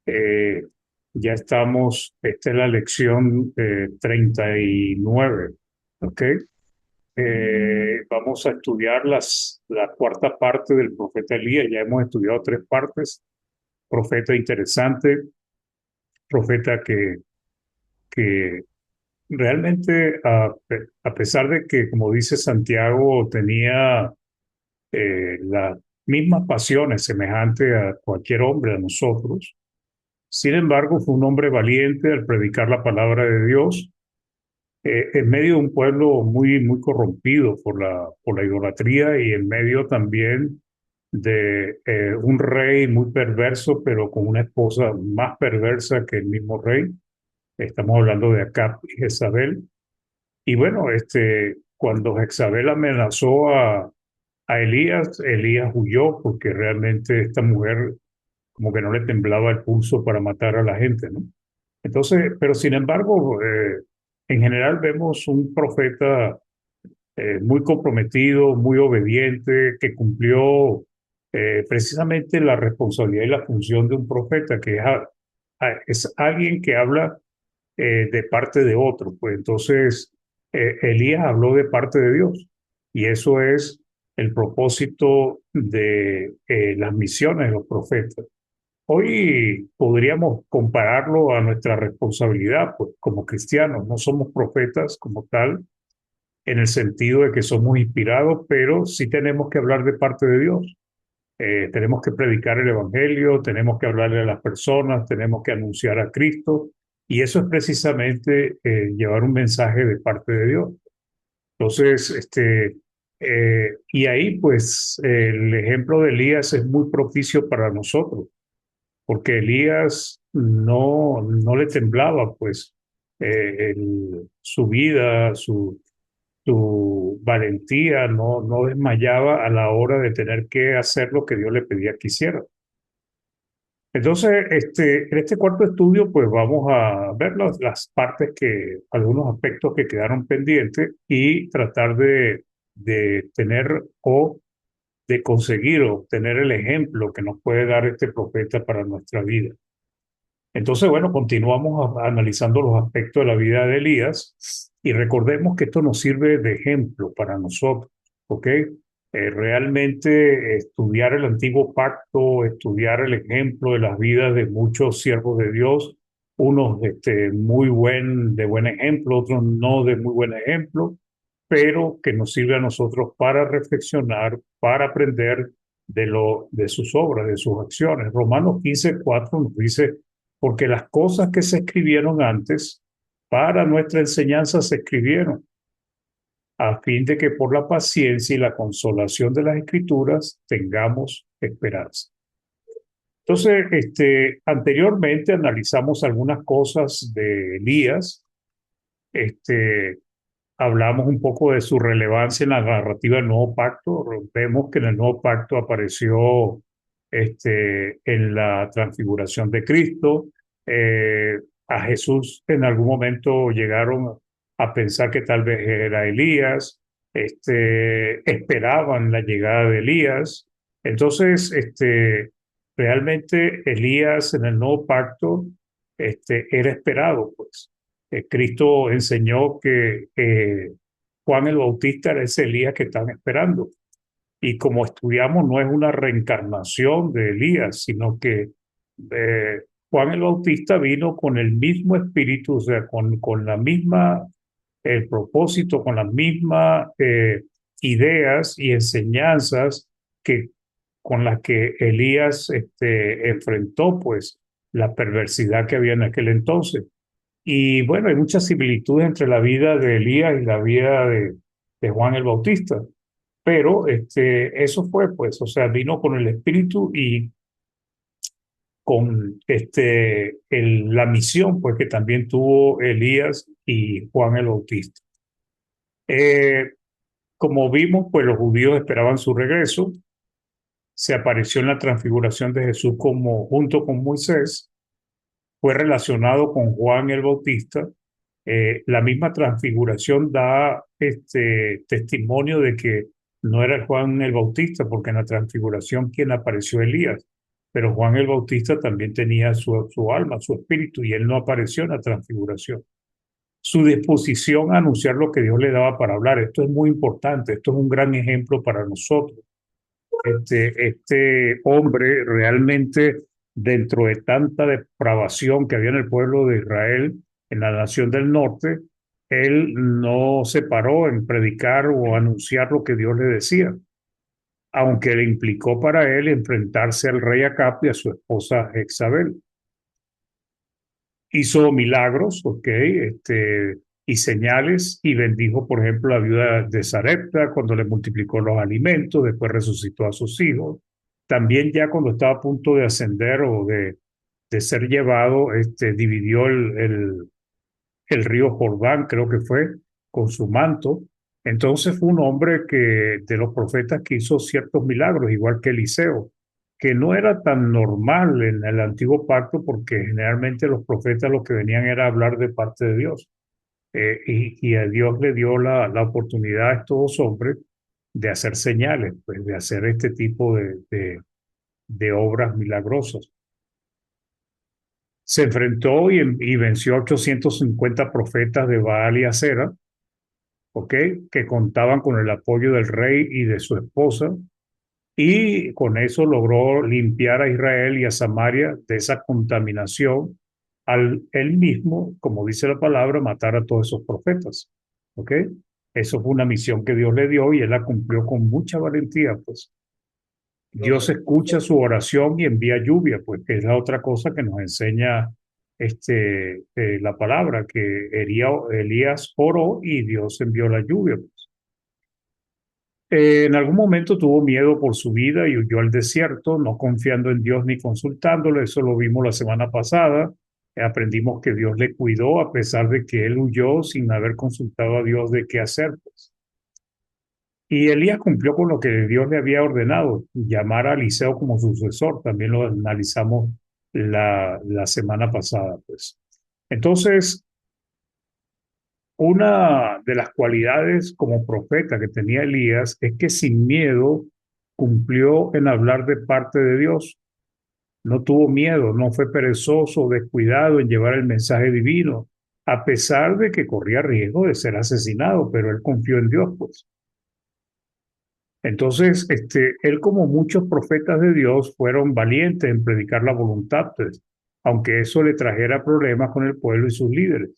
Eh, ya estamos, esta es la lección 39, ¿ok? Vamos a estudiar la cuarta parte del profeta Elías. Ya hemos estudiado tres partes. Profeta interesante, profeta que realmente, a pesar de que, como dice Santiago, tenía las mismas pasiones semejantes a cualquier hombre, a nosotros. Sin embargo, fue un hombre valiente al predicar la palabra de Dios en medio de un pueblo muy corrompido por la idolatría y en medio también de un rey muy perverso, pero con una esposa más perversa que el mismo rey. Estamos hablando de Acab y Jezabel. Y bueno, cuando Jezabel amenazó a Elías, Elías huyó porque realmente esta mujer como que no le temblaba el pulso para matar a la gente, ¿no? Entonces, pero sin embargo, en general vemos un profeta muy comprometido, muy obediente, que cumplió precisamente la responsabilidad y la función de un profeta, que es alguien que habla de parte de otro. Pues entonces, Elías habló de parte de Dios y eso es el propósito de las misiones de los profetas. Hoy podríamos compararlo a nuestra responsabilidad, pues como cristianos, no somos profetas como tal, en el sentido de que somos inspirados, pero sí tenemos que hablar de parte de Dios. Tenemos que predicar el Evangelio, tenemos que hablarle a las personas, tenemos que anunciar a Cristo, y eso es precisamente llevar un mensaje de parte de Dios. Entonces, y ahí pues el ejemplo de Elías es muy propicio para nosotros porque Elías no le temblaba, pues, su vida, su valentía no desmayaba a la hora de tener que hacer lo que Dios le pedía que hiciera. Entonces, en este cuarto estudio, pues vamos a ver las partes algunos aspectos que quedaron pendientes y tratar de tener o de conseguir obtener el ejemplo que nos puede dar este profeta para nuestra vida. Entonces, bueno, continuamos analizando los aspectos de la vida de Elías y recordemos que esto nos sirve de ejemplo para nosotros, ¿ok? Realmente estudiar el antiguo pacto, estudiar el ejemplo de las vidas de muchos siervos de Dios, unos de buen ejemplo, otros no de muy buen ejemplo, pero que nos sirve a nosotros para reflexionar, para aprender de sus obras, de sus acciones. Romanos 15:4 nos dice porque las cosas que se escribieron antes para nuestra enseñanza se escribieron, a fin de que por la paciencia y la consolación de las escrituras tengamos esperanza. Entonces, anteriormente analizamos algunas cosas de Elías, este, hablamos un poco de su relevancia en la narrativa del Nuevo Pacto. Vemos que en el Nuevo Pacto apareció en la transfiguración de Cristo. Eh, a Jesús en algún momento llegaron a pensar que tal vez era Elías. Esperaban la llegada de Elías. Entonces, realmente Elías en el Nuevo Pacto era esperado, pues. Cristo enseñó que Juan el Bautista era ese Elías que están esperando. Y como estudiamos, no es una reencarnación de Elías, sino que Juan el Bautista vino con el mismo espíritu, o sea, con la misma, el propósito, con las mismas ideas y enseñanzas que con las que Elías enfrentó, pues, la perversidad que había en aquel entonces. Y bueno, hay muchas similitudes entre la vida de Elías y la vida de Juan el Bautista, pero eso fue pues, o sea, vino con el espíritu y con la misión pues que también tuvo Elías y Juan el Bautista. Eh, Como vimos, pues los judíos esperaban su regreso, se apareció en la transfiguración de Jesús como junto con Moisés, fue relacionado con Juan el Bautista. La misma transfiguración da testimonio de que no era Juan el Bautista, porque en la transfiguración quien apareció Elías. pero Juan el Bautista también tenía su alma, su espíritu, y él no apareció en la transfiguración. Su disposición a anunciar lo que Dios le daba para hablar, esto es muy importante, esto es un gran ejemplo para nosotros. Este hombre realmente, dentro de tanta depravación que había en el pueblo de Israel, en la nación del norte, él no se paró en predicar o anunciar lo que Dios le decía, aunque le implicó para él enfrentarse al rey Acab y a su esposa Jezabel. Hizo milagros, ¿ok? Y señales, y bendijo, por ejemplo, a la viuda de Sarepta cuando le multiplicó los alimentos, después resucitó a sus hijos. También ya cuando estaba a punto de ascender o de ser llevado, dividió el río Jordán, creo que fue, con su manto. Entonces fue un hombre que de los profetas que hizo ciertos milagros, igual que Eliseo, que no era tan normal en el antiguo pacto porque generalmente los profetas lo que venían era hablar de parte de Dios. Y a Dios le dio la oportunidad a estos hombres de hacer señales, pues, de hacer este tipo de obras milagrosas. Se enfrentó y venció a 850 profetas de Baal y Acera, ¿ok? Que contaban con el apoyo del rey y de su esposa, y con eso logró limpiar a Israel y a Samaria de esa contaminación, al él mismo, como dice la palabra, matar a todos esos profetas, ¿ok? Eso fue una misión que Dios le dio y él la cumplió con mucha valentía, pues. Dios escucha su oración y envía lluvia, pues que es la otra cosa que nos enseña la palabra, que Elías oró y Dios envió la lluvia. Pues. En algún momento tuvo miedo por su vida y huyó al desierto, no confiando en Dios ni consultándolo. Eso lo vimos la semana pasada. Aprendimos que Dios le cuidó a pesar de que él huyó sin haber consultado a Dios de qué hacer. Pues. Y Elías cumplió con lo que Dios le había ordenado, llamar a Eliseo como sucesor. También lo analizamos la semana pasada. Pues. Entonces, una de las cualidades como profeta que tenía Elías es que sin miedo cumplió en hablar de parte de Dios. No tuvo miedo, no fue perezoso o descuidado en llevar el mensaje divino, a pesar de que corría riesgo de ser asesinado, pero él confió en Dios, pues. Entonces, él como muchos profetas de Dios fueron valientes en predicar la voluntad, pues, aunque eso le trajera problemas con el pueblo y sus líderes.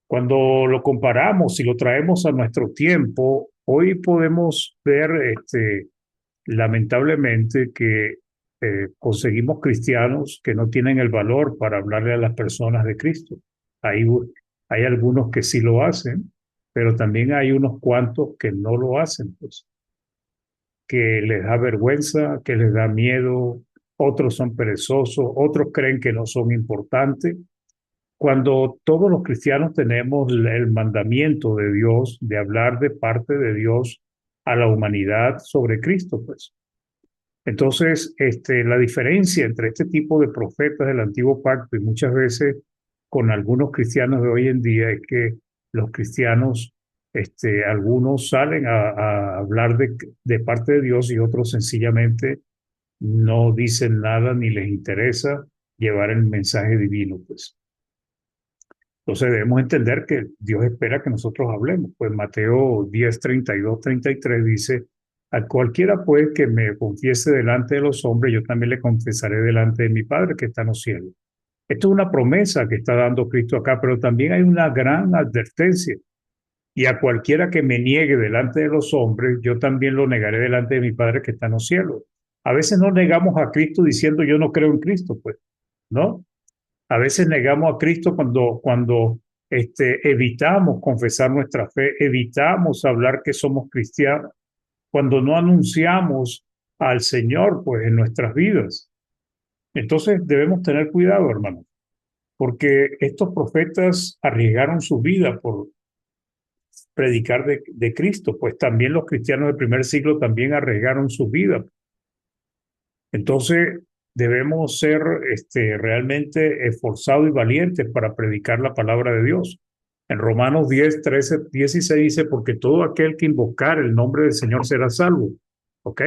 Cuando lo comparamos y lo traemos a nuestro tiempo, hoy podemos ver, lamentablemente, que conseguimos cristianos que no tienen el valor para hablarle a las personas de Cristo. Hay, hay algunos que sí lo hacen, pero también hay unos cuantos que no lo hacen, pues, que les da vergüenza, que les da miedo, otros son perezosos, otros creen que no son importantes cuando todos los cristianos tenemos el mandamiento de Dios de hablar de parte de Dios a la humanidad sobre Cristo, pues. Entonces, la diferencia entre este tipo de profetas del antiguo pacto y muchas veces con algunos cristianos de hoy en día es que los cristianos, algunos salen a hablar de parte de Dios y otros sencillamente no dicen nada ni les interesa llevar el mensaje divino, pues. Entonces debemos entender que Dios espera que nosotros hablemos. Pues Mateo 10, 32, 33 dice, a cualquiera pues que me confiese delante de los hombres, yo también le confesaré delante de mi Padre que está en los cielos. Esto es una promesa que está dando Cristo acá, pero también hay una gran advertencia. Y a cualquiera que me niegue delante de los hombres, yo también lo negaré delante de mi Padre que está en los cielos. A veces no negamos a Cristo diciendo yo no creo en Cristo, pues, ¿no? A veces negamos a Cristo cuando evitamos confesar nuestra fe, evitamos hablar que somos cristianos, cuando no anunciamos al Señor pues en nuestras vidas. Entonces debemos tener cuidado, hermanos, porque estos profetas arriesgaron su vida por predicar de Cristo, pues también los cristianos del primer siglo también arriesgaron su vida. Entonces, debemos ser realmente esforzados y valientes para predicar la palabra de Dios. En Romanos 10, 13, 16 dice, porque todo aquel que invocar el nombre del Señor será salvo. ¿Ok?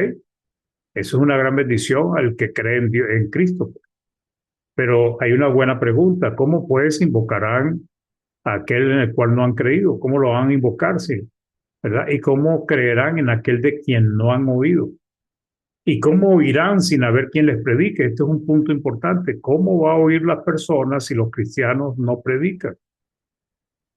Eso es una gran bendición al que cree en Cristo. Pero hay una buena pregunta: ¿cómo pues invocarán a aquel en el cual no han creído? ¿Cómo lo van a invocar? Sí, ¿verdad? ¿Y cómo creerán en aquel de quien no han oído? ¿Y cómo oirán sin haber quien les predique? Este es un punto importante. ¿Cómo va a oír las personas si los cristianos no predican?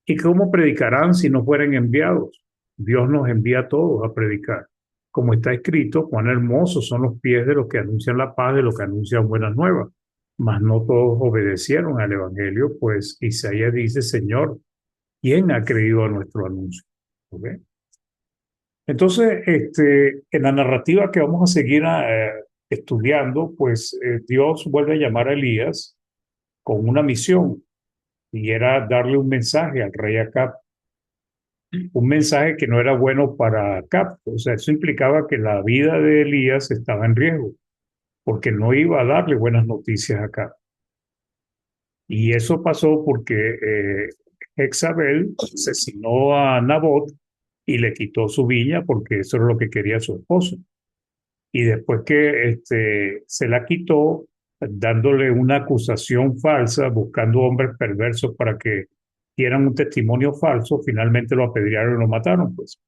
¿Y cómo predicarán si no fueren enviados? Dios nos envía a todos a predicar. Como está escrito, cuán hermosos son los pies de los que anuncian la paz, de los que anuncian buenas nuevas. Mas no todos obedecieron al Evangelio, pues Isaías dice: Señor, ¿quién ha creído a nuestro anuncio? ¿Ok? Entonces, en la narrativa que vamos a seguir estudiando, pues Dios vuelve a llamar a Elías con una misión, y era darle un mensaje al rey Acab, un mensaje que no era bueno para Acab. O sea, eso implicaba que la vida de Elías estaba en riesgo, porque no iba a darle buenas noticias a Acab. Y eso pasó porque Jezabel asesinó a Nabot y le quitó su viña, porque eso era lo que quería su esposo. Y después que se la quitó, dándole una acusación falsa, buscando hombres perversos para que dieran un testimonio falso, finalmente lo apedrearon y lo mataron, pues.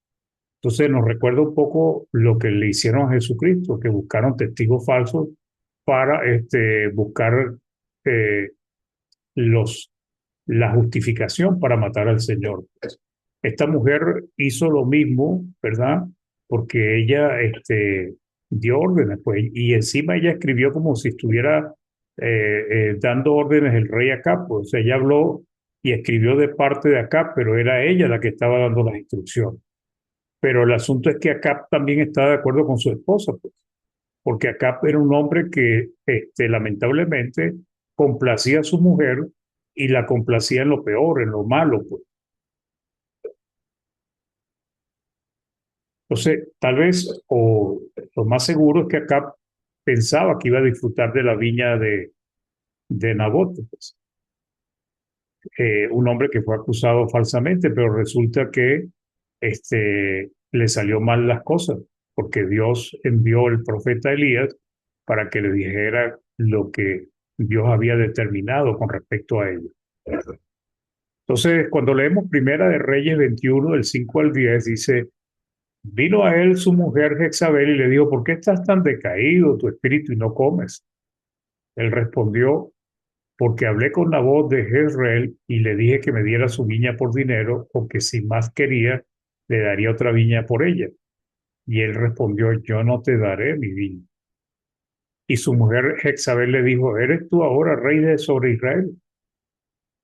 Entonces nos recuerda un poco lo que le hicieron a Jesucristo, que buscaron testigos falsos para buscar eh, los, la justificación para matar al Señor. Esta mujer hizo lo mismo, ¿verdad? Porque ella dio órdenes, pues, y encima ella escribió como si estuviera dando órdenes el rey Acab, pues. O sea, ella habló y escribió de parte de Acab, pero era ella la que estaba dando las instrucciones. Pero el asunto es que Acab también estaba de acuerdo con su esposa, pues, porque Acab era un hombre que lamentablemente complacía a su mujer y la complacía en lo peor, en lo malo, pues. Entonces, tal vez, o lo más seguro es que Acab pensaba que iba a disfrutar de la viña de Nabot, pues. Un hombre que fue acusado falsamente, pero resulta que le salió mal las cosas, porque Dios envió el profeta Elías para que le dijera lo que Dios había determinado con respecto a ello. Entonces, cuando leemos Primera de Reyes 21, del 5 al 10, dice: vino a él su mujer Jezabel y le dijo: ¿por qué estás tan decaído tu espíritu y no comes? Él respondió: porque hablé con Nabot de Jezreel y le dije que me diera su viña por dinero, o que si más quería, le daría otra viña por ella. Y él respondió: yo no te daré mi viña. Y su mujer Jezabel le dijo: ¿eres tú ahora rey sobre Israel?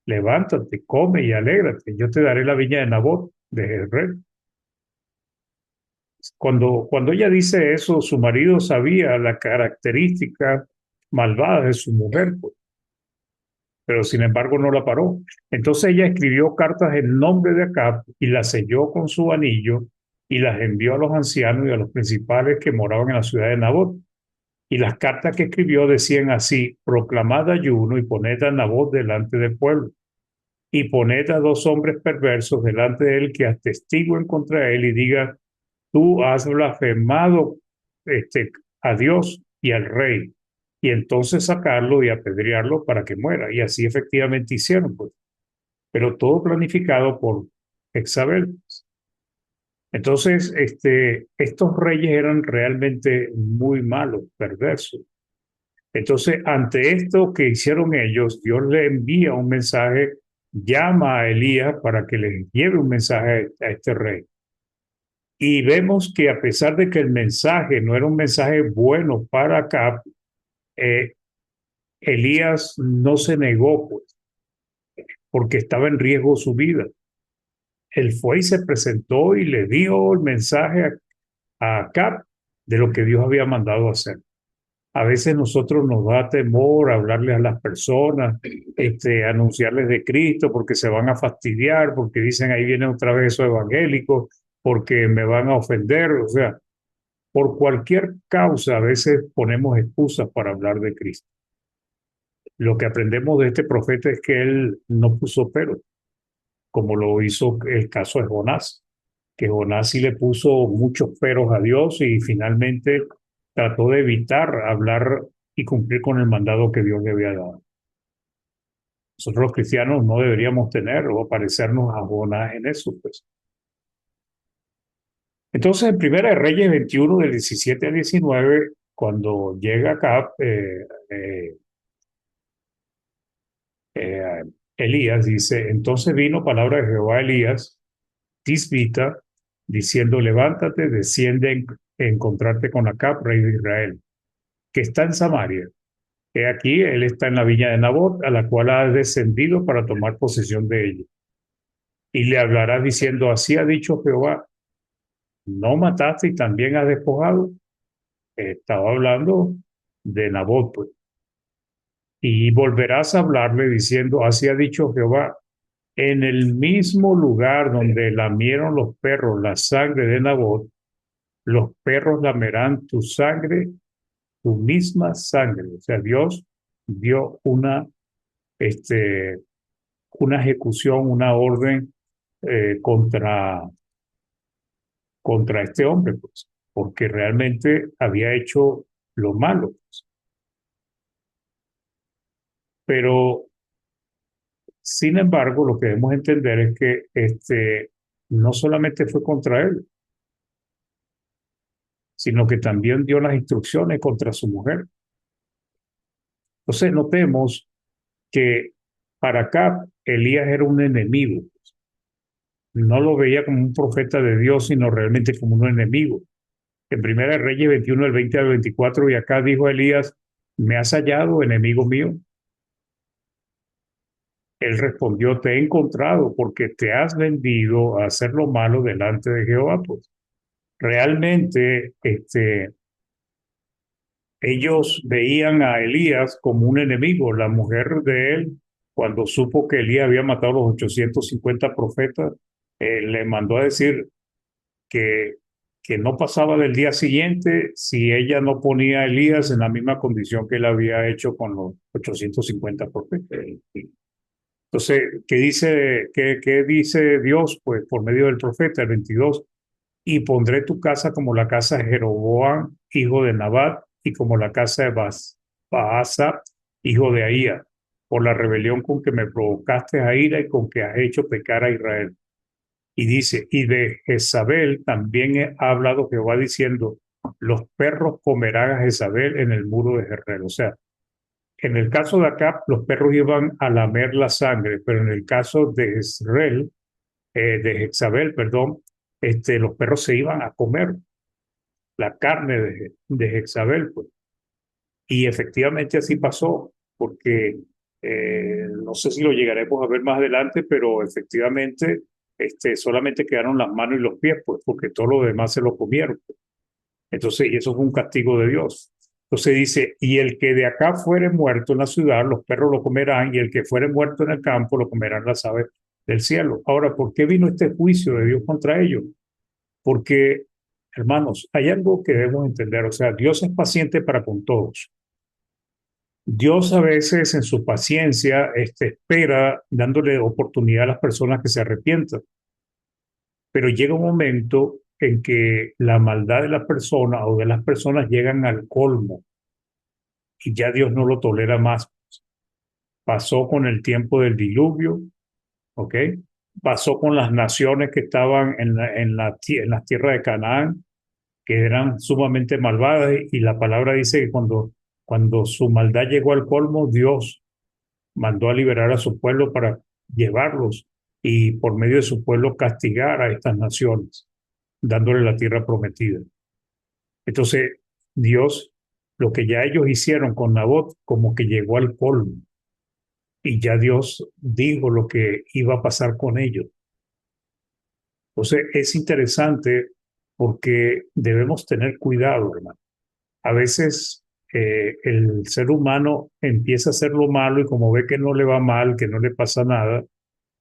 Levántate, come y alégrate, yo te daré la viña de Nabot de Jezreel. Cuando ella dice eso, su marido sabía la característica malvada de su mujer, pues, pero sin embargo no la paró. Entonces ella escribió cartas en nombre de Acab y las selló con su anillo y las envió a los ancianos y a los principales que moraban en la ciudad de Nabot. Y las cartas que escribió decían así: proclamad ayuno y poned a Nabot delante del pueblo, y poned a dos hombres perversos delante de él que atestiguen contra él y digan: tú has blasfemado a Dios y al rey. Y entonces sacarlo y apedrearlo para que muera. Y así efectivamente hicieron, pues. Pero todo planificado por Jezabel. Entonces, estos reyes eran realmente muy malos, perversos. Entonces, ante esto que hicieron ellos, Dios le envía un mensaje, llama a Elías para que les lleve un mensaje a este rey. Y vemos que a pesar de que el mensaje no era un mensaje bueno para Acab, eh, Elías no se negó, pues, porque estaba en riesgo su vida. Él fue y se presentó y le dio el mensaje a Acab de lo que Dios había mandado hacer. A veces nosotros nos da temor hablarles a las personas, anunciarles de Cristo, porque se van a fastidiar, porque dicen: ahí viene otra vez esos evangélicos, porque me van a ofender. O sea, por cualquier causa a veces ponemos excusas para hablar de Cristo. Lo que aprendemos de este profeta es que él no puso pero, como lo hizo el caso de Jonás, que Jonás sí le puso muchos peros a Dios y finalmente trató de evitar hablar y cumplir con el mandado que Dios le había dado. Nosotros los cristianos no deberíamos tener o parecernos a Jonás en eso, pues. Entonces, en Primera de Reyes 21, del 17 al 19, cuando llega acá eh, Elías, dice, entonces vino palabra de Jehová a Elías, Tisbita, diciendo, levántate, desciende a encontrarte con Acab, rey de Israel, que está en Samaria. He aquí, él está en la viña de Nabot, a la cual ha descendido para tomar posesión de ella. Y le hablará diciendo, así ha dicho Jehová, no mataste y también has despojado. Estaba hablando de Nabot, pues. Y volverás a hablarle diciendo, así ha dicho Jehová, en el mismo lugar donde lamieron los perros la sangre de Nabot, los perros lamerán tu sangre, tu misma sangre. O sea, Dios dio este, una ejecución, una orden contra este hombre, pues, porque realmente había hecho lo malo, pues. Pero, sin embargo, lo que debemos entender es que no solamente fue contra él, sino que también dio las instrucciones contra su mujer. Entonces, notemos que para acá Elías era un enemigo. No lo veía como un profeta de Dios, sino realmente como un enemigo. En Primera de Reyes 21, del 20 al 24, y acá dijo Elías, ¿me has hallado, enemigo mío? Él respondió, te he encontrado porque te has vendido a hacer lo malo delante de Jehová. Pues realmente ellos veían a Elías como un enemigo. La mujer de él, cuando supo que Elías había matado a los 850 profetas, le mandó a decir que, que no pasaba del día siguiente si ella no ponía a Elías en la misma condición que él había hecho con los 850 profetas. Entonces, qué dice Dios? Pues por medio del profeta, el 22, y pondré tu casa como la casa de Jeroboam, hijo de Nabat, y como la casa de Baasa, hijo de Ahía, por la rebelión con que me provocaste a ira y con que has hecho pecar a Israel. Y dice, y de Jezabel también ha hablado Jehová diciendo, los perros comerán a Jezabel en el muro de Jezreel. O sea, en el caso de acá, los perros iban a lamer la sangre, pero en el caso de Jezreel, de Jezabel, perdón, los perros se iban a comer la carne de Jezabel, pues. Y efectivamente así pasó, porque no sé si lo llegaremos a ver más adelante, pero efectivamente solamente quedaron las manos y los pies, pues, porque todo lo demás se lo comieron. Entonces, y eso fue un castigo de Dios. Entonces dice, y el que de acá fuere muerto en la ciudad, los perros lo comerán, y el que fuere muerto en el campo, lo comerán las aves del cielo. Ahora, ¿por qué vino este juicio de Dios contra ellos? Porque, hermanos, hay algo que debemos entender, o sea, Dios es paciente para con todos. Dios a veces en su paciencia espera dándole oportunidad a las personas que se arrepientan, pero llega un momento en que la maldad de la persona o de las personas llegan al colmo y ya Dios no lo tolera más. Pasó con el tiempo del diluvio, ¿ok? Pasó con las naciones que estaban en las tierras de Canaán, que eran sumamente malvadas, y la palabra dice que cuando su maldad llegó al colmo, Dios mandó a liberar a su pueblo para llevarlos y por medio de su pueblo castigar a estas naciones, dándole la tierra prometida. Entonces, Dios, lo que ya ellos hicieron con Nabot, como que llegó al colmo y ya Dios dijo lo que iba a pasar con ellos. Entonces, es interesante porque debemos tener cuidado, hermano. A veces el ser humano empieza a hacer lo malo y como ve que no le va mal, que no le pasa nada,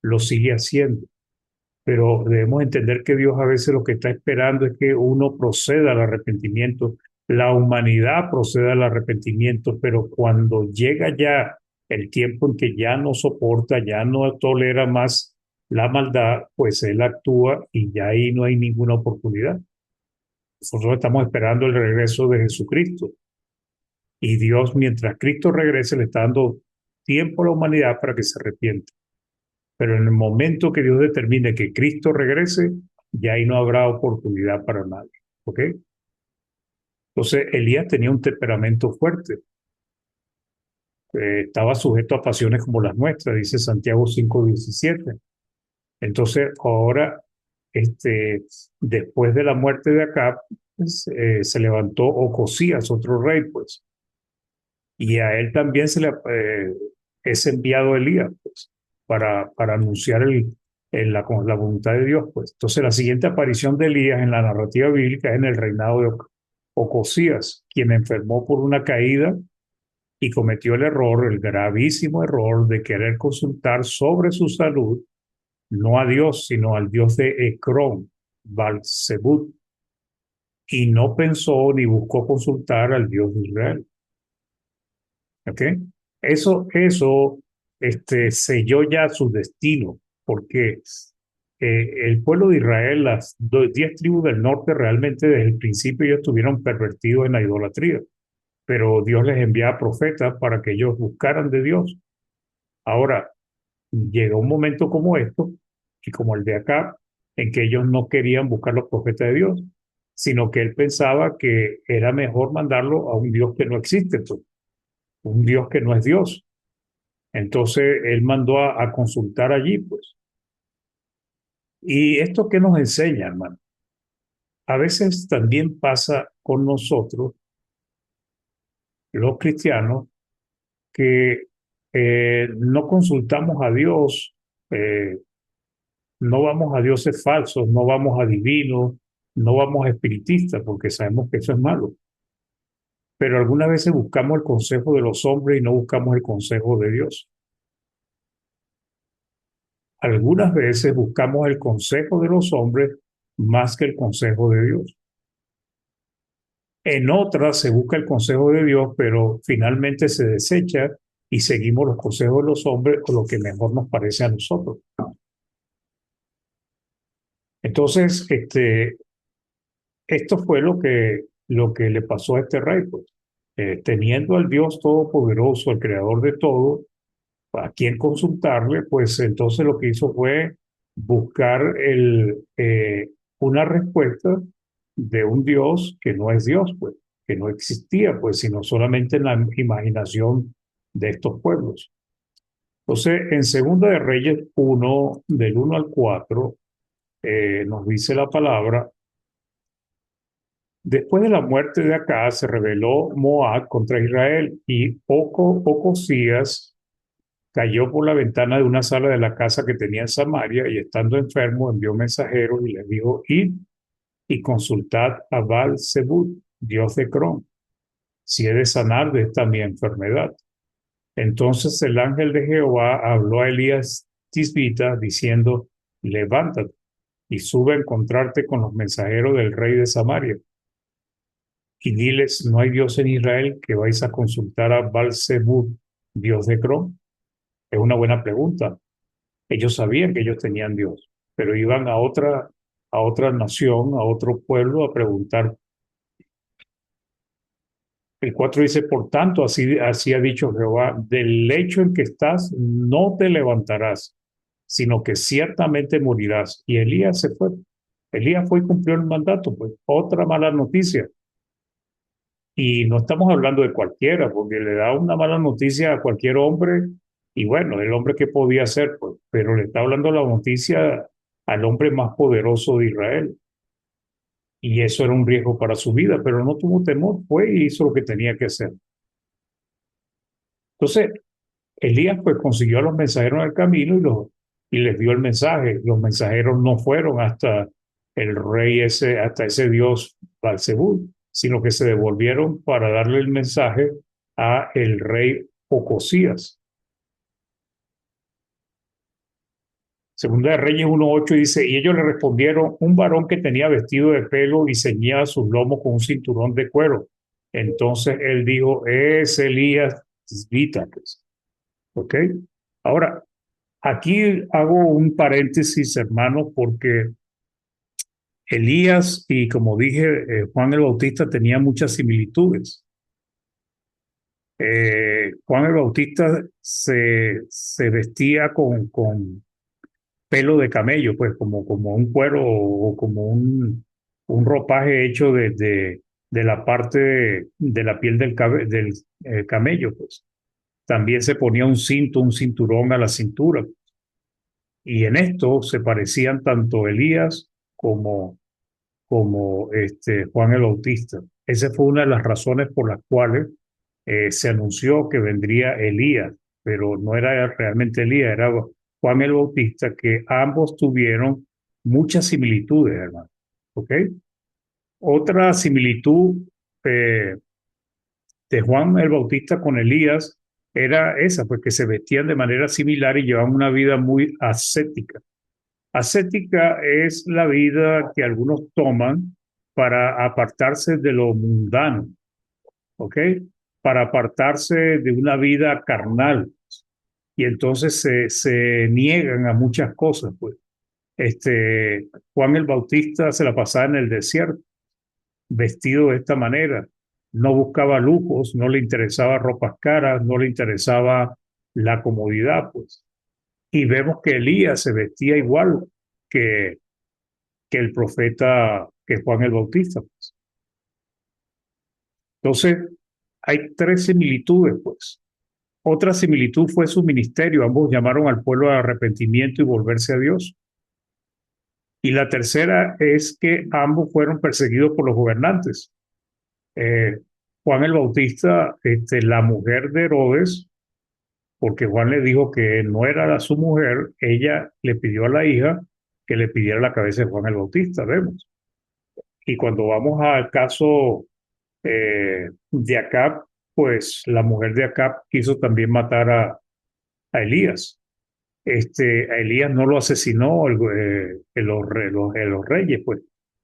lo sigue haciendo. Pero debemos entender que Dios a veces lo que está esperando es que uno proceda al arrepentimiento. La humanidad proceda al arrepentimiento, pero cuando llega ya el tiempo en que ya no soporta, ya no tolera más la maldad, pues Él actúa y ya ahí no hay ninguna oportunidad. Nosotros estamos esperando el regreso de Jesucristo. Y Dios, mientras Cristo regrese, le está dando tiempo a la humanidad para que se arrepienta. Pero en el momento que Dios determine que Cristo regrese, ya ahí no habrá oportunidad para nadie. ¿Ok? Entonces, Elías tenía un temperamento fuerte. Estaba sujeto a pasiones como las nuestras, dice Santiago 5:17. Entonces, ahora, después de la muerte de Acab, pues, se levantó Ocosías, otro rey, pues, y a él también es enviado Elías, pues, para anunciar la voluntad de Dios, pues. Entonces, la siguiente aparición de Elías en la narrativa bíblica es en el reinado de Ocosías, quien enfermó por una caída y cometió el error, el gravísimo error de querer consultar sobre su salud, no a Dios, sino al Dios de Ecrón, Baal-Zebub, y no pensó ni buscó consultar al Dios de Israel. ¿Ok? Eso selló ya su destino, porque el pueblo de Israel, las 10 tribus del norte, realmente desde el principio ellos estuvieron pervertidos en la idolatría, pero Dios les enviaba profetas para que ellos buscaran de Dios. Ahora, llega un momento como esto, y como el de acá, en que ellos no querían buscar los profetas de Dios, sino que él pensaba que era mejor mandarlo a un Dios que no existe, pues, un Dios que no es Dios. Entonces él mandó a consultar allí, pues. ¿Y esto qué nos enseña, hermano? A veces también pasa con nosotros, los cristianos, que no consultamos a Dios, eh, no vamos a dioses falsos, no vamos a divinos, no vamos a espiritistas, porque sabemos que eso es malo. Pero algunas veces buscamos el consejo de los hombres y no buscamos el consejo de Dios. Algunas veces buscamos el consejo de los hombres más que el consejo de Dios. En otras se busca el consejo de Dios, pero finalmente se desecha y seguimos los consejos de los hombres o lo que mejor nos parece a nosotros. Entonces, esto fue lo que le pasó a este rey, pues. Teniendo al Dios Todopoderoso, el Creador de todo, a quien consultarle, pues entonces lo que hizo fue buscar una respuesta de un Dios que no es Dios, pues, que no existía, pues, sino solamente en la imaginación de estos pueblos. Entonces, en Segunda de Reyes 1, del 1 al 4, nos dice la palabra: después de la muerte de Acab, se rebeló Moab contra Israel y Ocosías cayó por la ventana de una sala de la casa que tenía en Samaria y estando enfermo envió mensajeros y les dijo: id y consultad a Baal-Zebub, dios de Cron, si he de sanar de esta mi enfermedad. Entonces el ángel de Jehová habló a Elías Tisbita diciendo: levántate y sube a encontrarte con los mensajeros del rey de Samaria y diles: ¿no hay Dios en Israel que vais a consultar a Baal-Zebub, dios de Cron? Es una buena pregunta. Ellos sabían que ellos tenían Dios, pero iban a otra nación, a otro pueblo a preguntar. El 4 dice: por tanto, así ha dicho Jehová, del lecho en que estás no te levantarás, sino que ciertamente morirás. Y Elías se fue. Elías fue y cumplió el mandato, pues otra mala noticia. Y no estamos hablando de cualquiera, porque le da una mala noticia a cualquier hombre, y bueno, el hombre que podía hacer, pues, pero le está hablando la noticia al hombre más poderoso de Israel. Y eso era un riesgo para su vida, pero no tuvo temor, fue y hizo lo que tenía que hacer. Entonces, Elías pues consiguió a los mensajeros en el camino y les dio el mensaje. Los mensajeros no fueron hasta el rey ese, hasta ese dios Balzebú, sino que se devolvieron para darle el mensaje a el rey Ocosías. Segunda de Reyes 1:8 dice: y ellos le respondieron: un varón que tenía vestido de pelo y ceñía sus lomos con un cinturón de cuero. Entonces él dijo: es Elías Tisbita, pues. ¿Ok? Ahora, aquí hago un paréntesis, hermano, porque Elías y como dije, Juan el Bautista tenían muchas similitudes. Juan el Bautista se vestía con pelo de camello, pues como un cuero o como un ropaje hecho de la parte de la piel del camello, pues. También se ponía un cinto, un cinturón a la cintura. Y en esto se parecían tanto Elías como Juan el Bautista. Esa fue una de las razones por las cuales se anunció que vendría Elías, pero no era realmente Elías, era Juan el Bautista, que ambos tuvieron muchas similitudes, hermano. ¿Ok? Otra similitud eh, de Juan el Bautista con Elías era esa, pues que se vestían de manera similar y llevaban una vida muy ascética. Ascética es la vida que algunos toman para apartarse de lo mundano, ¿ok? Para apartarse de una vida carnal. Y entonces se niegan a muchas cosas, pues. Juan el Bautista se la pasaba en el desierto, vestido de esta manera. No buscaba lujos, no le interesaba ropas caras, no le interesaba la comodidad, pues. Y vemos que Elías se vestía igual que, que el profeta, que Juan el Bautista, pues. Entonces, hay tres similitudes, pues. Otra similitud fue su ministerio. Ambos llamaron al pueblo al arrepentimiento y volverse a Dios. Y la tercera es que ambos fueron perseguidos por los gobernantes. Eh, Juan el Bautista, la mujer de Herodes, porque Juan le dijo que no era su mujer, ella le pidió a la hija que le pidiera la cabeza de Juan el Bautista, vemos. Y cuando vamos al caso de Acab, pues la mujer de Acab quiso también matar a Elías. A Elías no lo asesinó los reyes, pues,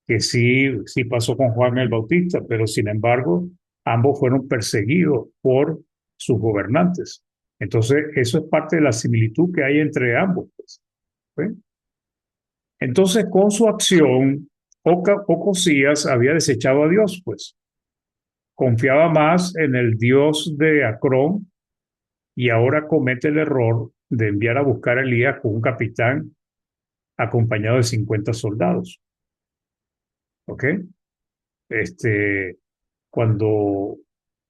que sí pasó con Juan el Bautista, pero sin embargo, ambos fueron perseguidos por sus gobernantes. Entonces, eso es parte de la similitud que hay entre ambos, pues. ¿Ve? Entonces, con su acción, Ocosías había desechado a Dios, pues. Confiaba más en el Dios de Acrón y ahora comete el error de enviar a buscar a Elías con un capitán acompañado de 50 soldados. ¿Ok? Este, cuando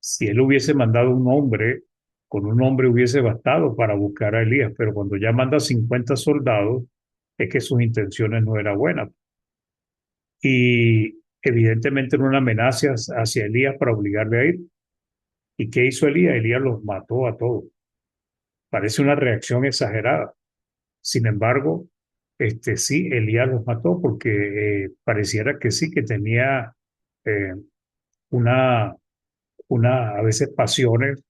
si él hubiese mandado un hombre, con un hombre hubiese bastado para buscar a Elías, pero cuando ya manda 50 soldados, es que sus intenciones no eran buenas. Y evidentemente era una amenaza hacia Elías para obligarle a ir. ¿Y qué hizo Elías? Elías los mató a todos. Parece una reacción exagerada. Sin embargo, sí, Elías los mató porque pareciera que sí, que tenía eh, una, a veces pasiones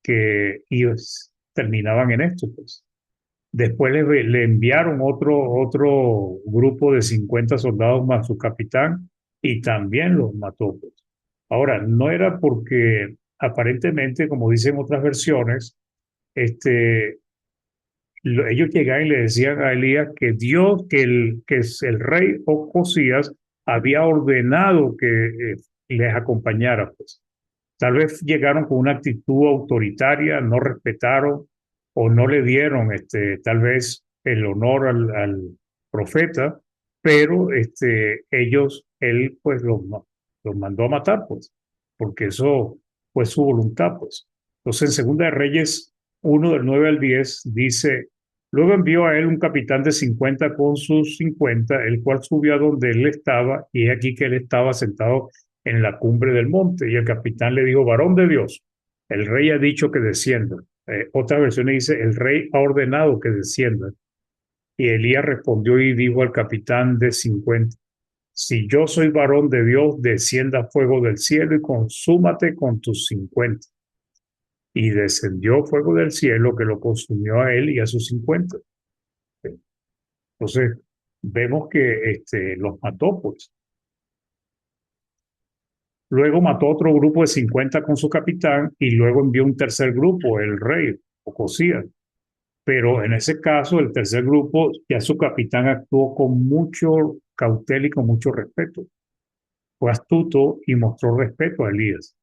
que ellos terminaban en esto, pues. Después le enviaron otro grupo de 50 soldados más su capitán y también los mató, pues. Ahora, no era porque aparentemente, como dicen otras versiones, este, ellos llegaban y le decían a Elías que Dios, que es el rey Ocosías había ordenado que les acompañara, pues. Tal vez llegaron con una actitud autoritaria, no respetaron o no le dieron tal vez el honor al profeta, pero él pues los mandó a matar, pues, porque eso fue su voluntad, pues. Entonces, en Segunda de Reyes 1 del 9 al 10 dice, luego envió a él un capitán de 50 con sus 50, el cual subió a donde él estaba, y aquí que él estaba sentado en la cumbre del monte. Y el capitán le dijo, varón de Dios, el rey ha dicho que descienda. Otra versión dice, el rey ha ordenado que descienda. Y Elías respondió y dijo al capitán de 50, si yo soy varón de Dios, descienda fuego del cielo y consúmate con tus 50. Y descendió fuego del cielo que lo consumió a él y a sus 50. Entonces, vemos que los mató, pues. Luego mató otro grupo de 50 con su capitán y luego envió un tercer grupo, el rey Ocosías. Pero en ese caso, el tercer grupo, ya su capitán actuó con mucho cautela y con mucho respeto. Fue astuto y mostró respeto a Elías.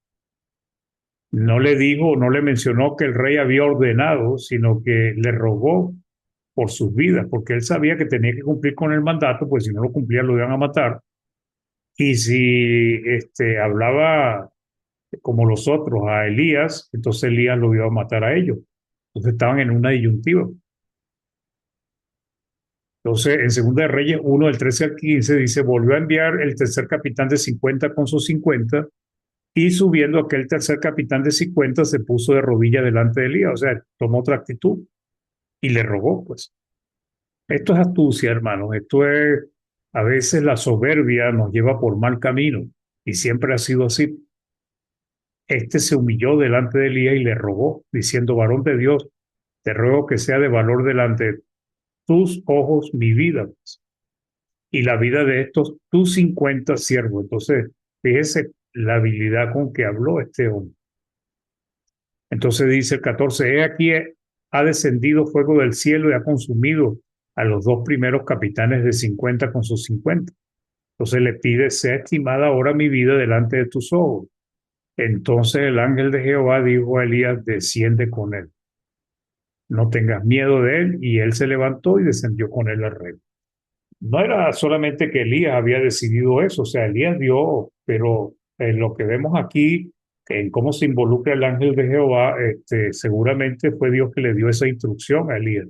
No le dijo, no le mencionó que el rey había ordenado, sino que le rogó por sus vidas, porque él sabía que tenía que cumplir con el mandato, pues si no lo cumplía lo iban a matar. Y si hablaba como los otros a Elías, entonces Elías lo iba a matar a ellos. Entonces estaban en una disyuntiva. Entonces, en Segunda de Reyes 1, del 13 al 15, dice, volvió a enviar el tercer capitán de 50 con sus 50, y subiendo aquel tercer capitán de 50 se puso de rodillas delante de Elías, o sea, tomó otra actitud y le rogó, pues. Esto es astucia, hermanos, esto es, a veces la soberbia nos lleva por mal camino, y siempre ha sido así. Este se humilló delante de Elías y le rogó, diciendo, varón de Dios, te ruego que sea de valor delante de tus ojos mi vida, pues, y la vida de estos tus 50 siervos. Entonces, fíjese la habilidad con que habló este hombre. Entonces dice el 14, he aquí ha descendido fuego del cielo y ha consumido a los dos primeros capitanes de 50 con sus 50. Entonces le pide, sea estimada ahora mi vida delante de tus ojos. Entonces el ángel de Jehová dijo a Elías, desciende con él. No tengas miedo de él. Y él se levantó y descendió con él al rey. No era solamente que Elías había decidido eso, o sea, Elías dio, pero en lo que vemos aquí, en cómo se involucra el ángel de Jehová, seguramente fue Dios que le dio esa instrucción a Elías,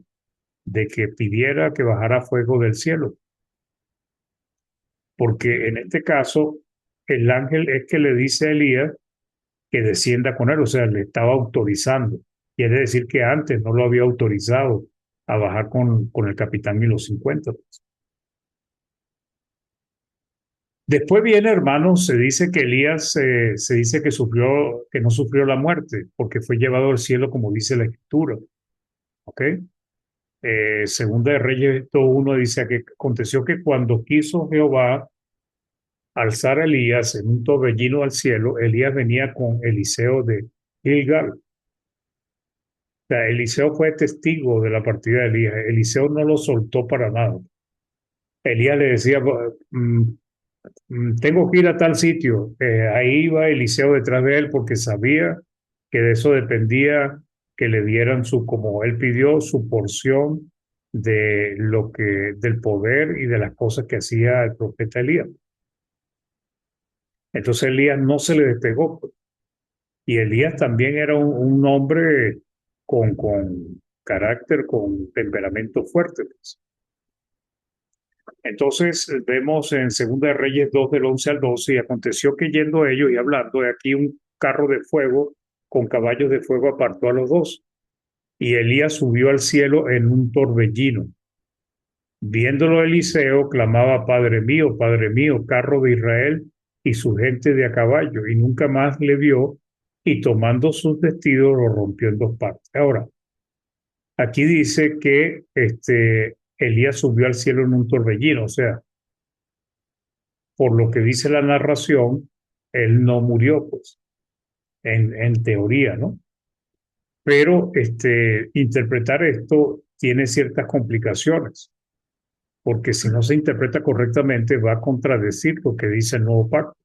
de que pidiera que bajara fuego del cielo, porque en este caso el ángel es que le dice a Elías que descienda con él, o sea, le estaba autorizando. Quiere decir que antes no lo había autorizado a bajar con el capitán y los 50. Después viene, hermano, se dice que Elías se dice que sufrió, que no sufrió la muerte, porque fue llevado al cielo, como dice la escritura. ¿Ok? Segunda de Reyes 1 dice que aconteció que cuando quiso Jehová alzar a Elías en un torbellino al cielo, Elías venía con Eliseo de Gilgal. O sea, Eliseo fue testigo de la partida de Elías. Eliseo no lo soltó para nada. Elías le decía, tengo que ir a tal sitio. Ahí iba Eliseo detrás de él porque sabía que de eso dependía que le dieran su, como él pidió, su porción de lo que, del poder y de las cosas que hacía el profeta Elías. Entonces Elías no se le despegó, pues. Y Elías también era un hombre con carácter, con temperamento fuerte, pues. Entonces vemos en Segunda de Reyes 2 del 11 al 12, y aconteció que yendo ellos y hablando, de aquí un carro de fuego con caballos de fuego apartó a los dos, y Elías subió al cielo en un torbellino. Viéndolo Eliseo, clamaba, Padre mío, carro de Israel y su gente de a caballo, y nunca más le vio, y tomando sus vestidos lo rompió en dos partes. Ahora, aquí dice que Elías subió al cielo en un torbellino, o sea, por lo que dice la narración, él no murió, pues, en teoría, ¿no? Pero interpretar esto tiene ciertas complicaciones, porque si no se interpreta correctamente va a contradecir lo que dice el nuevo pacto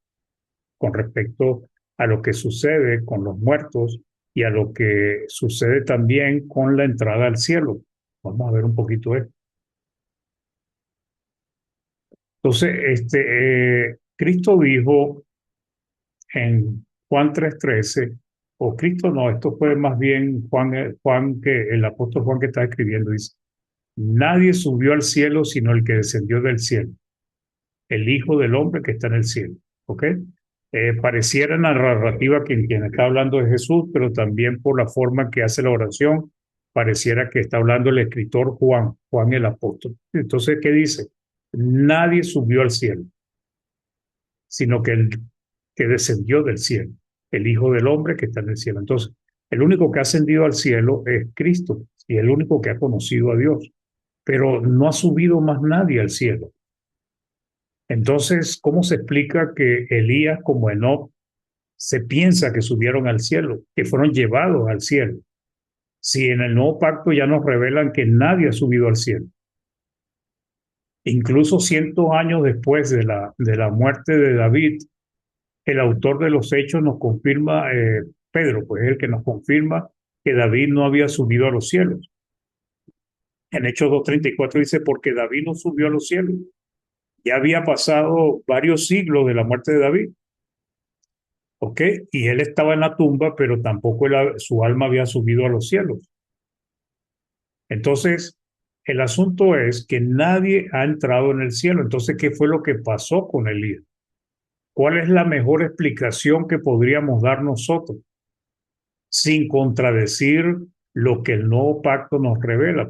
con respecto a lo que sucede con los muertos y a lo que sucede también con la entrada al cielo. Vamos a ver un poquito esto. Entonces, Cristo dijo en Juan 3:13, o Cristo no, esto fue más bien Juan, que el apóstol Juan que está escribiendo, dice, nadie subió al cielo sino el que descendió del cielo, el Hijo del Hombre que está en el cielo. ¿Ok? Pareciera en la narrativa que quien está hablando es Jesús, pero también por la forma que hace la oración, pareciera que está hablando el escritor Juan, Juan el apóstol. Entonces, ¿qué dice? Nadie subió al cielo, sino que el que descendió del cielo, el Hijo del Hombre que está en el cielo. Entonces, el único que ha ascendido al cielo es Cristo y el único que ha conocido a Dios, pero no ha subido más nadie al cielo. Entonces, ¿cómo se explica que Elías como Enoc se piensa que subieron al cielo, que fueron llevados al cielo? Si en el nuevo pacto ya nos revelan que nadie ha subido al cielo Incluso 100 años después de la muerte de David, el autor de los Hechos nos confirma, Pedro, pues es el que nos confirma que David no había subido a los cielos. En Hechos 2:34 dice, porque David no subió a los cielos. Ya había pasado varios siglos de la muerte de David, ¿ok? Y él estaba en la tumba, pero tampoco su alma había subido a los cielos. Entonces, el asunto es que nadie ha entrado en el cielo. Entonces, ¿qué fue lo que pasó con Elías? ¿Cuál es la mejor explicación que podríamos dar nosotros sin contradecir lo que el nuevo pacto nos revela?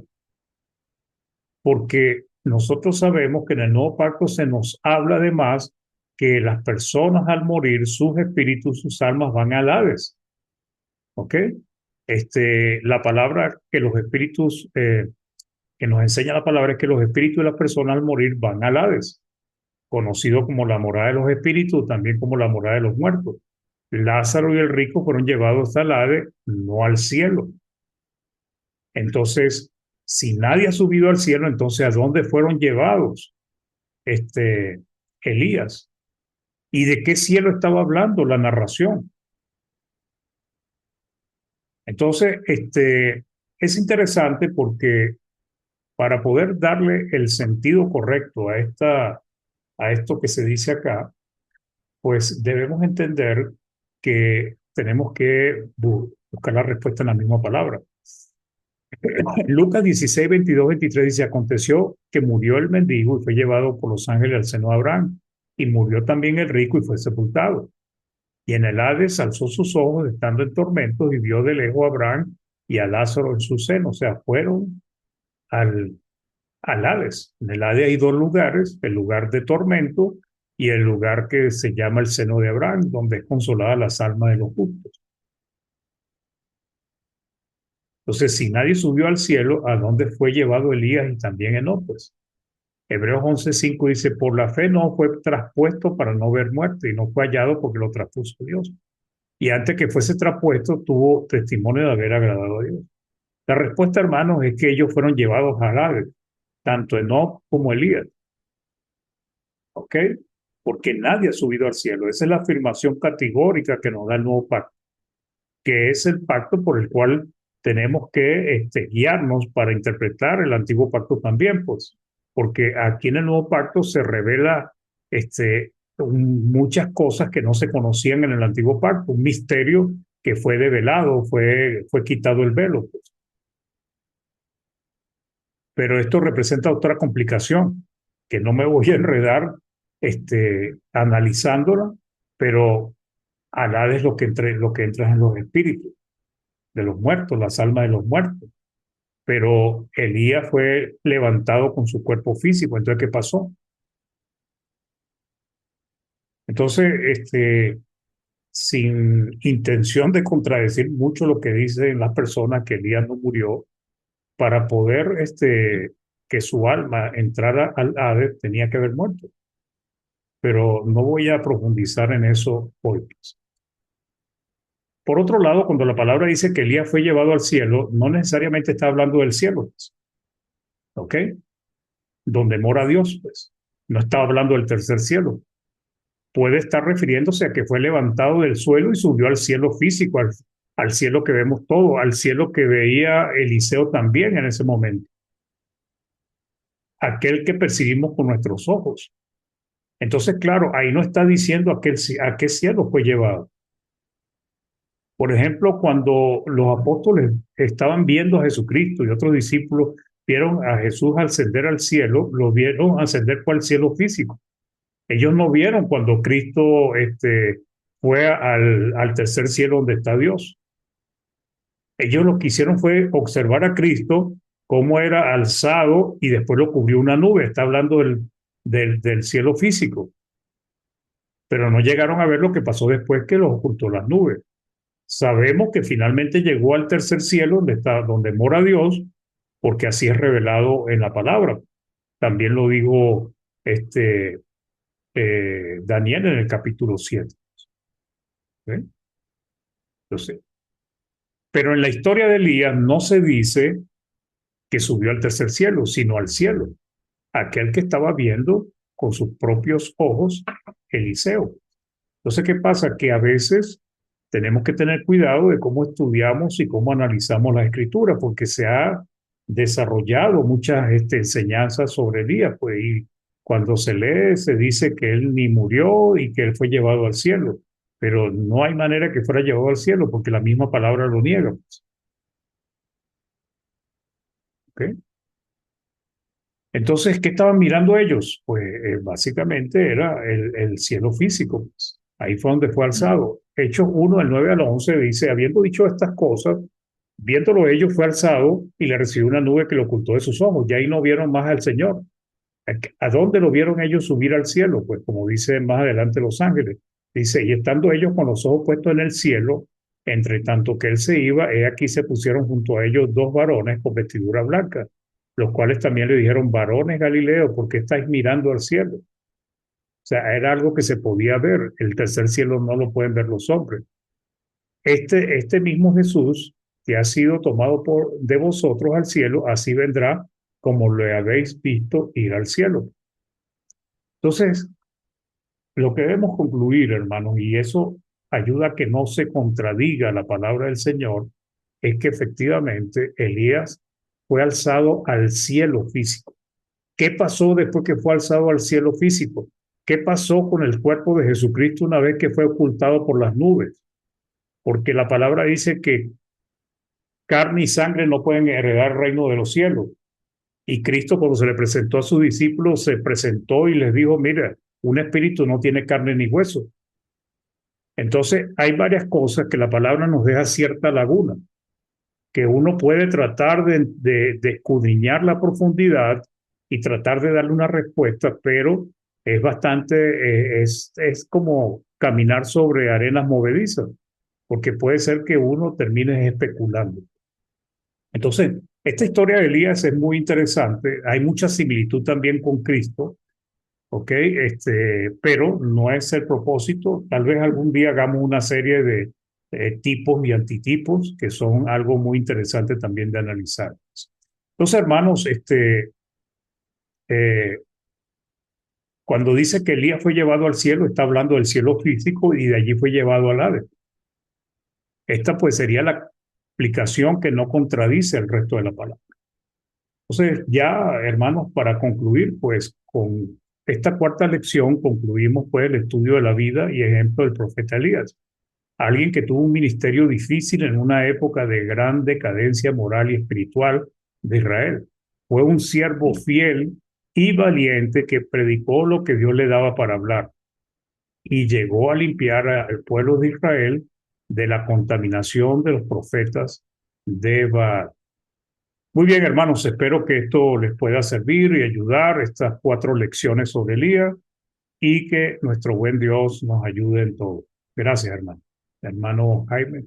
Porque nosotros sabemos que en el nuevo pacto se nos habla además que las personas al morir, sus espíritus, sus almas van al Hades. ¿Ok? La palabra que los espíritus, que nos enseña la palabra es que los espíritus de las personas al morir van al Hades, conocido como la morada de los espíritus, también como la morada de los muertos. Lázaro y el rico fueron llevados al Hades, no al cielo. Entonces, si nadie ha subido al cielo, entonces ¿a dónde fueron llevados Elías? ¿Y de qué cielo estaba hablando la narración? Entonces, es interesante porque para poder darle el sentido correcto a esto que se dice acá, pues debemos entender que tenemos que buscar la respuesta en la misma palabra. Lucas 16, 22, 23 dice, aconteció que murió el mendigo y fue llevado por los ángeles al seno de Abraham, y murió también el rico y fue sepultado. Y en el Hades alzó sus ojos estando en tormentos y vio de lejos a Abraham y a Lázaro en su seno. O sea, fueron al, al Hades. En el Hades hay dos lugares, el lugar de tormento y el lugar que se llama el seno de Abraham, donde es consolada las almas de los justos. Entonces, si nadie subió al cielo, ¿a dónde fue llevado Elías y también Enoc? Pues Hebreos 11:5 dice, por la fe no fue traspuesto para no ver muerte y no fue hallado porque lo traspuso Dios. Y antes que fuese traspuesto, tuvo testimonio de haber agradado a Dios. La respuesta, hermanos, es que ellos fueron llevados al Hades, tanto Enoc como Elías. ¿Ok? Porque nadie ha subido al cielo. Esa es la afirmación categórica que nos da el nuevo pacto, que es el pacto por el cual tenemos que guiarnos para interpretar el antiguo pacto también, pues, porque aquí en el nuevo pacto se revela muchas cosas que no se conocían en el antiguo pacto, un misterio que fue develado, fue quitado el velo, pues. Pero esto representa otra complicación, que no me voy a enredar analizándola, pero Alá es lo que entra en los espíritus de los muertos, las almas de los muertos. Pero Elías fue levantado con su cuerpo físico. Entonces, ¿qué pasó? Entonces, sin intención de contradecir mucho lo que dicen las personas que Elías no murió, para poder que su alma entrara al Hades, tenía que haber muerto. Pero no voy a profundizar en eso hoy. Por otro lado, cuando la palabra dice que Elías fue llevado al cielo, no necesariamente está hablando del cielo, pues, ¿ok? Donde mora Dios, pues. No está hablando del tercer cielo. Puede estar refiriéndose a que fue levantado del suelo y subió al cielo físico, al cielo que vemos todo, al cielo que veía Eliseo también en ese momento, aquel que percibimos con nuestros ojos. Entonces, claro, ahí no está diciendo a qué cielo fue llevado. Por ejemplo, cuando los apóstoles estaban viendo a Jesucristo y otros discípulos vieron a Jesús ascender al cielo, lo vieron ascender por el cielo físico. Ellos no vieron cuando Cristo fue al tercer cielo donde está Dios. Ellos lo que hicieron fue observar a Cristo cómo era alzado y después lo cubrió una nube. Está hablando del cielo físico, pero no llegaron a ver lo que pasó después que los ocultó las nubes. Sabemos que finalmente llegó al tercer cielo donde mora Dios, porque así es revelado en la palabra. También lo dijo Daniel en el capítulo 7. ¿Eh? Entonces, pero en la historia de Elías no se dice que subió al tercer cielo, sino al cielo. aquel que estaba viendo con sus propios ojos Eliseo. Entonces, ¿qué pasa? Que a veces tenemos que tener cuidado de cómo estudiamos y cómo analizamos la escritura, porque se ha desarrollado muchas enseñanzas sobre Elías, pues, y cuando se lee se dice que él ni murió y que él fue llevado al cielo, pero no hay manera que fuera llevado al cielo porque la misma palabra lo niega. ¿Ok? Entonces, ¿qué estaban mirando ellos? Pues básicamente era el cielo físico, pues. Ahí fue donde fue alzado. Hechos 1, del 9 al 11 dice, habiendo dicho estas cosas, viéndolo ellos fue alzado y le recibió una nube que lo ocultó de sus ojos. Ya ahí no vieron más al Señor. ¿A dónde lo vieron ellos subir al cielo? Pues como dice más adelante los ángeles. Dice, y estando ellos con los ojos puestos en el cielo, entre tanto que él se iba, he aquí se pusieron junto a ellos dos varones con vestidura blanca, los cuales también le dijeron, varones Galileo, ¿por qué estáis mirando al cielo? O sea, era algo que se podía ver. El tercer cielo no lo pueden ver los hombres. Este mismo Jesús que ha sido tomado de vosotros al cielo, así vendrá como lo habéis visto ir al cielo. Entonces, lo que debemos concluir, hermanos, y eso ayuda a que no se contradiga la palabra del Señor, es que efectivamente Elías fue alzado al cielo físico. ¿Qué pasó después que fue alzado al cielo físico? ¿Qué pasó con el cuerpo de Jesucristo una vez que fue ocultado por las nubes? Porque la palabra dice que carne y sangre no pueden heredar el reino de los cielos. Y Cristo cuando se le presentó a sus discípulos, se presentó y les dijo, mira, un espíritu no tiene carne ni hueso. Entonces, hay varias cosas que la palabra nos deja cierta laguna, que uno puede tratar de escudriñar la profundidad y tratar de darle una respuesta, pero es bastante, es como caminar sobre arenas movedizas, porque puede ser que uno termine especulando. Entonces, esta historia de Elías es muy interesante, hay mucha similitud también con Cristo, ¿ok? Pero no es el propósito. Tal vez algún día hagamos una serie de tipos y antitipos que son algo muy interesante también de analizar. Entonces, hermanos, eh, cuando dice que Elías fue llevado al cielo, está hablando del cielo físico y de allí fue llevado al Hades. Esta pues sería la explicación que no contradice el resto de la palabra. Entonces, ya, hermanos, para concluir, pues con esta cuarta lección concluimos pues el estudio de la vida y ejemplo del profeta Elías, alguien que tuvo un ministerio difícil en una época de gran decadencia moral y espiritual de Israel. Fue un siervo fiel y valiente que predicó lo que Dios le daba para hablar y llegó a limpiar al pueblo de Israel de la contaminación de los profetas de Baal. Muy bien, hermanos, espero que esto les pueda servir y ayudar estas cuatro lecciones sobre Elías y que nuestro buen Dios nos ayude en todo. Gracias, hermano. Hermano Jaime,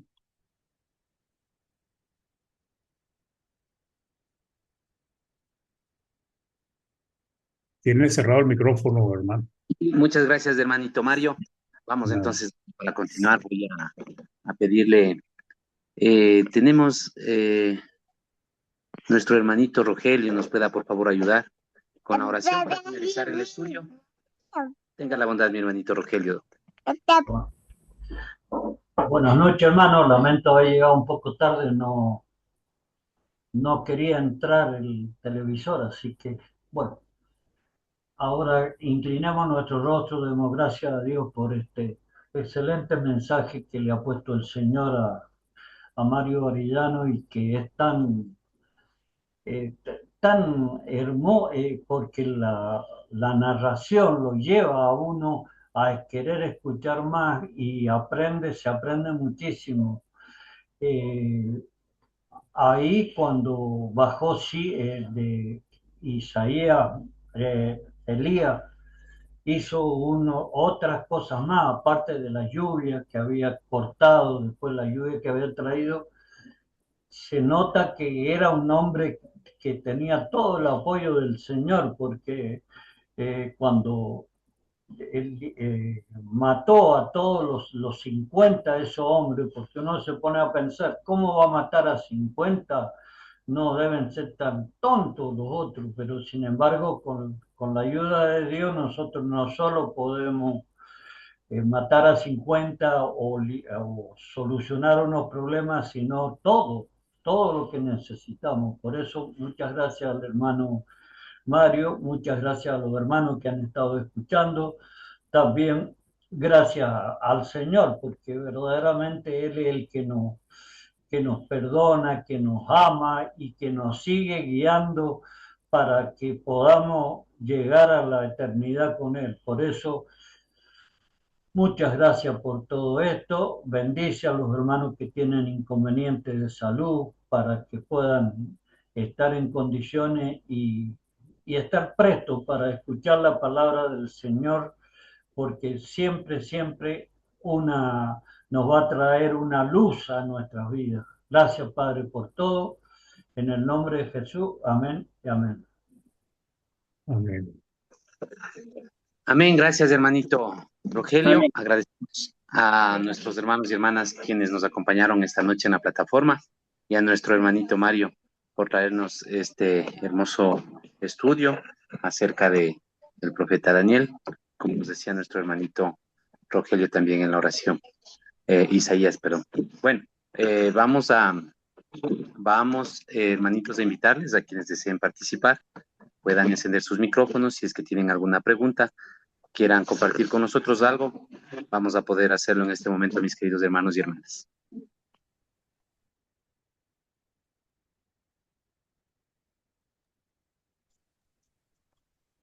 tiene cerrado el micrófono, hermano. Muchas gracias, hermanito Mario. Vamos Bueno, entonces, para continuar, voy a pedirle, tenemos nuestro hermanito Rogelio, nos pueda por favor ayudar con la oración para finalizar el estudio. Tenga la bondad, mi hermanito Rogelio. Buenas noches, hermano. Lamento haber llegado un poco tarde. No quería entrar el televisor, así que, bueno, ahora inclinemos nuestro rostro, demos gracias a Dios por este excelente mensaje que le ha puesto el Señor a Mario Arellano y que es tan hermoso, porque la narración lo lleva a uno a querer escuchar más y se aprende muchísimo. Eh, Ahí cuando bajó sí, de Isaías, Elías hizo otras cosas más, aparte de la lluvia que había cortado, después la lluvia que había traído, se nota que era un hombre que tenía todo el apoyo del Señor, porque cuando él mató a todos los 50 de esos hombres, porque uno se pone a pensar, ¿cómo va a matar a 50 no deben ser tan tontos los otros, pero sin embargo, con la ayuda de Dios, nosotros no solo podemos matar a 50 o solucionar unos problemas, sino todo lo que necesitamos. Por eso, muchas gracias al hermano Mario, muchas gracias a los hermanos que han estado escuchando, también gracias al Señor, porque verdaderamente Él es el que nos perdona, que nos ama y que nos sigue guiando para que podamos llegar a la eternidad con Él. Por eso, muchas gracias por todo esto. Bendice a los hermanos que tienen inconvenientes de salud para que puedan estar en condiciones y estar prestos para escuchar la palabra del Señor, porque siempre, siempre nos va a traer una luz a nuestras vidas. Gracias, Padre, por todo. En el nombre de Jesús, amén y amén. Amén. Amén, gracias hermanito Rogelio. Agradecemos a nuestros hermanos y hermanas quienes nos acompañaron esta noche en la plataforma y a nuestro hermanito Mario por traernos este hermoso estudio acerca del profeta Daniel, como nos decía nuestro hermanito Rogelio también en la oración, Isaías, perdón. Bueno, vamos hermanitos, a invitarles a quienes deseen participar, puedan encender sus micrófonos si es que tienen alguna pregunta, quieran compartir con nosotros algo, vamos a poder hacerlo en este momento, mis queridos hermanos y hermanas.